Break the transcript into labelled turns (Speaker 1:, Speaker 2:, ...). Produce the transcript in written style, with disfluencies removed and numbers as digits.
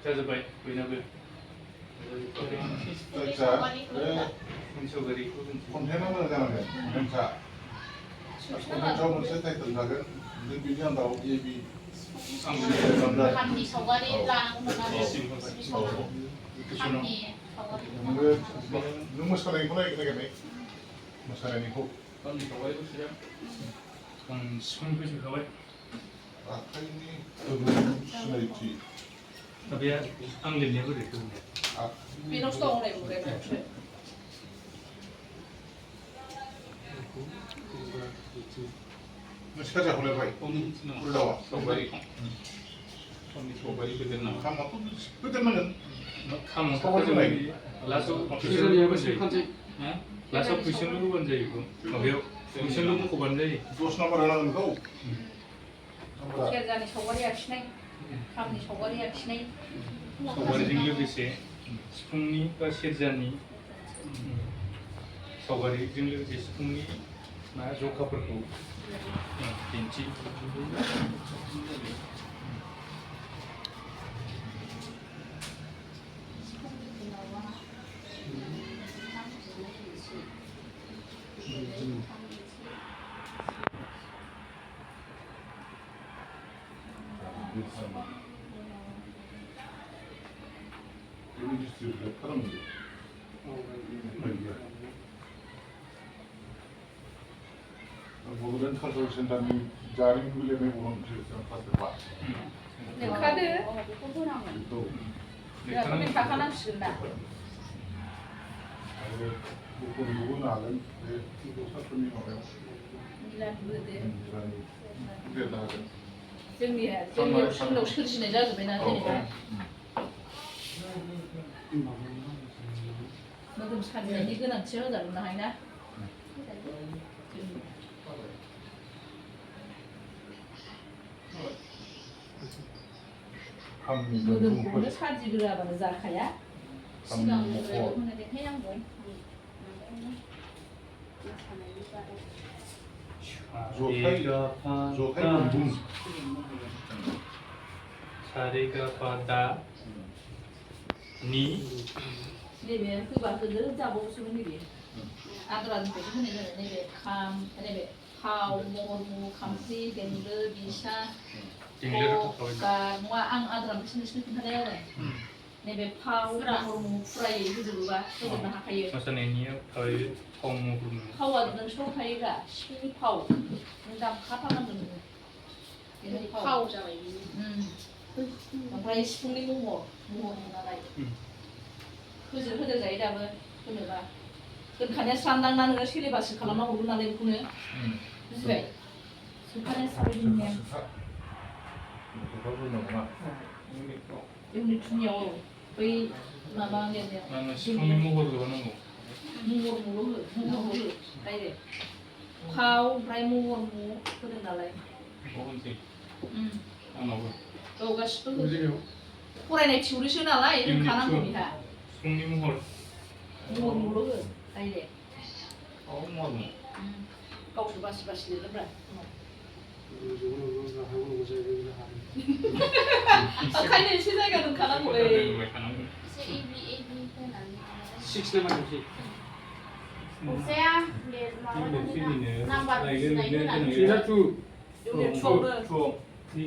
Speaker 1: जाजोब्बाय बयनाबो
Speaker 2: जायखिया बे
Speaker 1: सावगारिखौ
Speaker 2: कन्टेन्टआ मोजां जानांगोन कन्टेन्टआ कन्टेन्टआव मोनसे टाइटेल थागोन नों बिनि आन्दाराव ए बि
Speaker 3: खामनि सावगारि लानांगौमोन आरो खामनि सावगारि
Speaker 2: नों मोसानायखौ नायगोन मोसानायनिखौ
Speaker 1: खामनि सावगारिखौ सिगां आं सिफुंनिखौ सोखाबाय
Speaker 2: आखाइनि गोहोम सिनायथि
Speaker 1: बे आं लिरनाया बोरै
Speaker 3: बेनावसो दं हनै बुंबाय
Speaker 2: मोनसे जाखौलायबाय उल्दावा
Speaker 1: सावगारि खामनि सावगारि गोदोर नामा
Speaker 2: खामाथ' गोदोरनांगोन
Speaker 1: खामाव लास्टआव कुइसनल' होबानो जायो बेखौ माबायाव कुइसनल' मख'बानो जायो
Speaker 2: 10 नाम्बार होनांगोन बेखौ
Speaker 3: सेरजानि सावगारि आखिनाय खामनि सावगारि आखिनाय
Speaker 1: सावगारिजों लोगोसे सिफुंनि बा सेरजानि सावगारिजों लोगोसे सिफुंनि मा जखाफोरखौ दिन्थि
Speaker 2: ini distribusi kan Bodoland cultural सेन्टारनि जारिमिन बिलाइनाय बर' क्लास
Speaker 3: लेखादो बेखौ होनांगोन लेखाखौ थाखानांसिगोन दा
Speaker 2: आरो गुबुनखौबो होनो हागोन बे गथ'साफोरनि माबायाव लिरनो हागोन
Speaker 3: जोंनियाव सोरजिनाय जाजोब्बायना जेनेबा मोदोम सालिनायनि गोनांथिया होजागोन हाय ना मोदोमखौनो साजिग्रोआबानो जाखाया सिगांनिफ्राय होनो देखायनांगौ
Speaker 2: जथाय खुन्दुं
Speaker 1: सारेगापादा नि
Speaker 3: नैबे होबा होदो जाबावसोमोन नैबे आद्रानिफ्रायसो होनाय जाबाय नैबे खाम नैबे फाव महरमु खामफ्रि बेंगो बिसा नङा आं आद्रानिफ्रायसो नोंसिनो खोन्थानाय आरो नैबे फाव महरमु फुरायै होजोबोबा होजोबनो हाखायो
Speaker 1: मोसानायनियाव फाव महरमु
Speaker 3: फावा नोंसोराव थायोब्रा सिफुंनि फाव नों दामखाथारनांगोन नोङो फाव जाबाय ओमफ्राय सिफुंनि महर नालाय होदेर जायो दाबो होनोबा दोनखानाया स्रांदांना नोङो सिलेबाससो खालामना हरगोन नालाय बेखौनो बुजिबाय सोखानाया साबैनि नेम इउनिट 2नियाव बै माबा लिरनायाव
Speaker 1: सिफुंनि महरल' नांगौ
Speaker 3: महरमुल' हो डाइरेक्ट फाव ओमफ्राय महरमु होदों नालाय
Speaker 1: आंनावबो
Speaker 3: औ गासिबो फरायनाय थिउरिसो नालाय रोंखानांगौ बिहा
Speaker 1: सिफुंनि
Speaker 3: महरमुल' हो डाइरेक्ट
Speaker 1: महरमु
Speaker 3: गावसो बासि लिरदोंब्रा ओंखायनो एसे जायगा दोनखानांगौ
Speaker 1: Ini